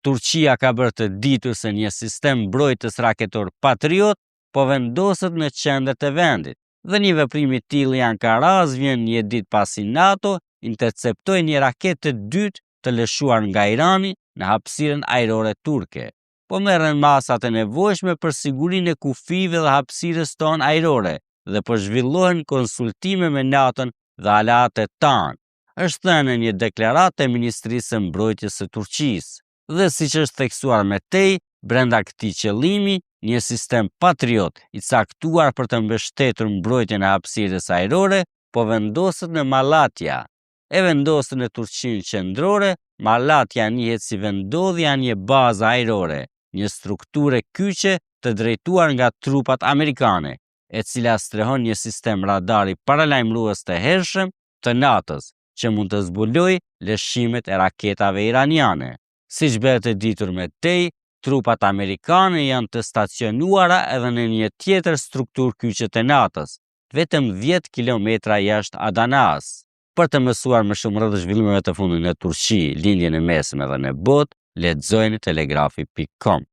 Turqia ka bërë të ditur se një sistem mbrojtës raketor Patriot po vendoset në qendër të vendit, dhe një veprim i tillë i Ankaras vjen një ditë pasi NATO interceptoi një raketë të dytë të lëshuar nga Irani në hapësirën ajrore turke. Po merren masat e nevojshme për sigurinë e kufive dhe hapësirës tonë ajrore dhe po zhvillohen konsultime me NATO-n dhe aleatët tanë, është thënë në një deklaratë e Ministrisë së Mbrojtjes së Turqisë. Dhe siç është theksuar më tej, brenda këtij qëllimi, një sistem Patriot i caktuar për të mbështetur mbrojtjen e hapësirës ajrore po vendoset në Malatya. E vendosur në Turqinë qendrore, Malatya njihet si vendodhja e një baze ajrore, një strukturë kyçe të drejtuar nga trupat amerikane, e cila strehon një sistem radari paralajmërues të hershëm të NATO-s, që mund të zbulojë lëshimet e raketave iraniane. Siç bëhet e ditur më tej, trupat amerikane janë të stacionuara edhe në një tjetër strukturë kyçe të NATO-s, vetëm 10 kilometra jashtë Adanas. Për të mësuar më shumë rreth zhvillimeve të fundit në Turqi, lindjen e mesme dhe në botë, lexojeni telegrafi.com.